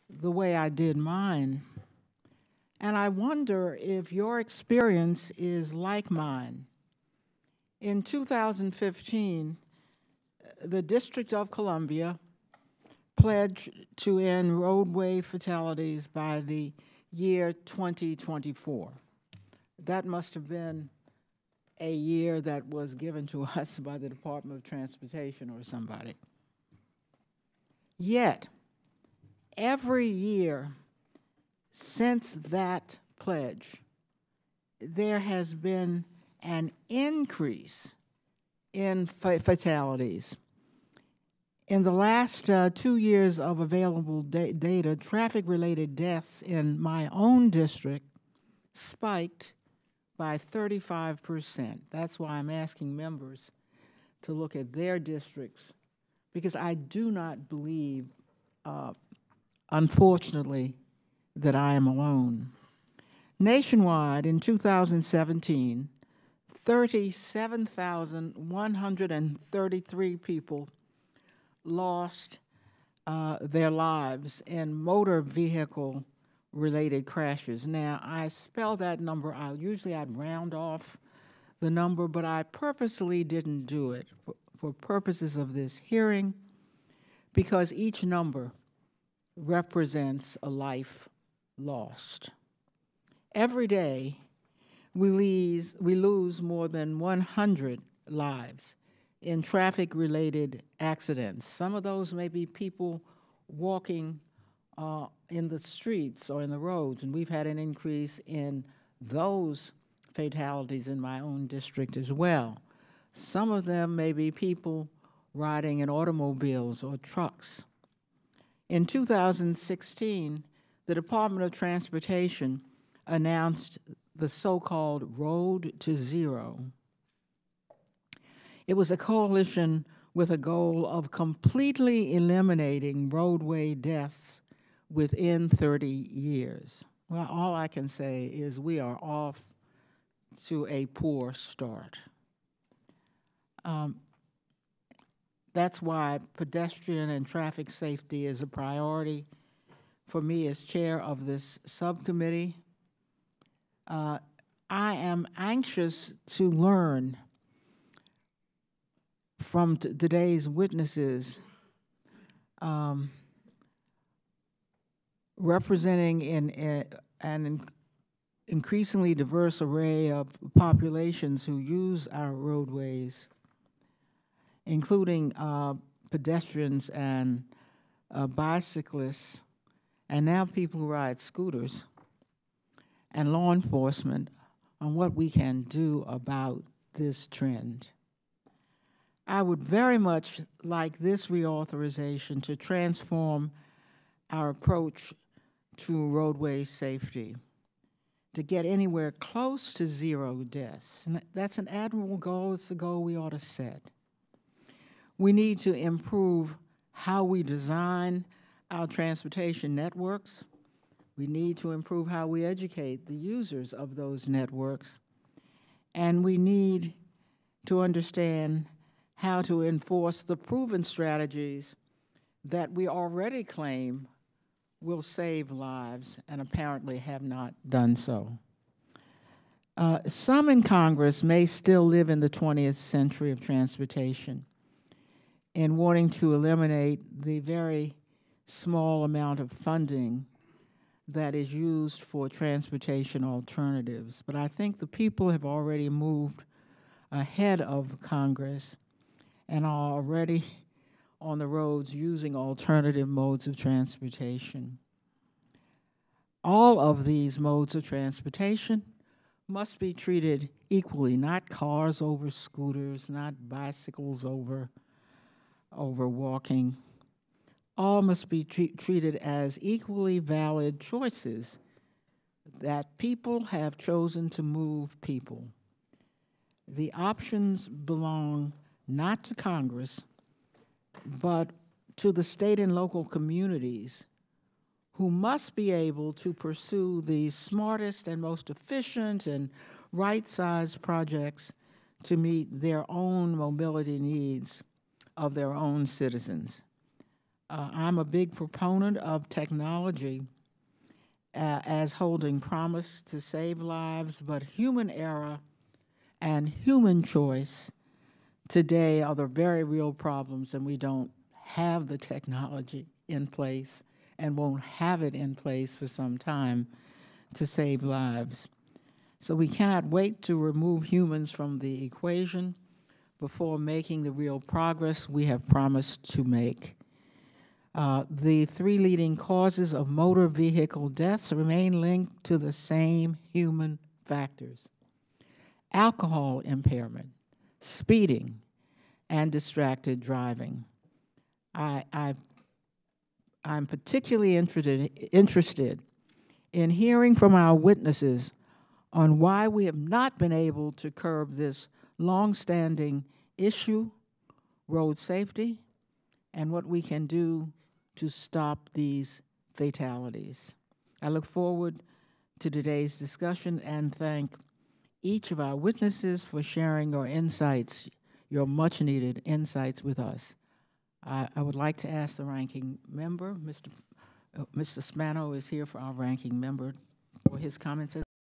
the way I did mine. And I wonder if your experience is like mine. In 2015, the District of Columbia pledged to end roadway fatalities by the year 2024. That must have been a year that was given to us by the Department of Transportation or somebody. Yet, every year since that pledge, there has been an increase in fatalities. In the last 2 years of available data, traffic-related deaths in my own district spiked by 35%. That's why I'm asking members to look at their districts, because I do not believe, unfortunately, that I am alone. Nationwide, in 2017, 37,133 people lost their lives in motor vehicle related crashes. Now, I spell that number out. Usually I'd round off the number, but I purposely didn't do it for purposes of this hearing, because each number represents a life lost. Every day, we lose more than 100 lives in traffic-related accidents. Some of those may be people walking in the streets or in the roads, and we've had an increase in those fatalities in my own district as well. Some of them may be people riding in automobiles or trucks. In 2016, the Department of Transportation announced the so-called Road to Zero. It was a coalition with a goal of completely eliminating roadway deaths within 30 years. Well, all I can say is we are off to a poor start. That's why pedestrian and traffic safety is a priority for me as chair of this subcommittee. I am anxious to learn from today's witnesses, representing an increasingly diverse array of populations who use our roadways, including pedestrians and bicyclists, and now people who ride scooters, and law enforcement, on what we can do about this trend. I would very much like this reauthorization to transform our approach to roadway safety, to get anywhere close to zero deaths. And that's an admirable goal. It's the goal we ought to set. We need to improve how we design our transportation networks. We need to improve how we educate the users of those networks. And we need to understand how to enforce the proven strategies that we already claim will save lives and apparently have not done so. Some in Congress may still live in the 20th century of transportation in wanting to eliminate the very small amount of funding that is used for transportation alternatives. But I think the people have already moved ahead of Congress and are already on the roads using alternative modes of transportation. All of these modes of transportation must be treated equally, not cars over scooters, not bicycles over walking. All must be treated as equally valid choices that people have chosen to move people. The options belong not to Congress, but to the state and local communities, who must be able to pursue the smartest and most efficient and right-sized projects to meet their own mobility needs of their own citizens. I'm a big proponent of technology as holding promise to save lives, but human error and human choice today are the very real problems, and we don't have the technology in place and won't have it in place for some time to save lives. So we cannot wait to remove humans from the equation before making the real progress we have promised to make. The three leading causes of motor vehicle deaths remain linked to the same human factors: alcohol impairment, speeding, and distracted driving. I'm particularly interested in hearing from our witnesses on why we have not been able to curb this longstanding issue, road safety, and what we can do to stop these fatalities. I look forward to today's discussion and thank each of our witnesses for sharing your insights, your much-needed insights with us. I would like to ask the ranking member, Mr. Spano is here for our ranking member, for his comments.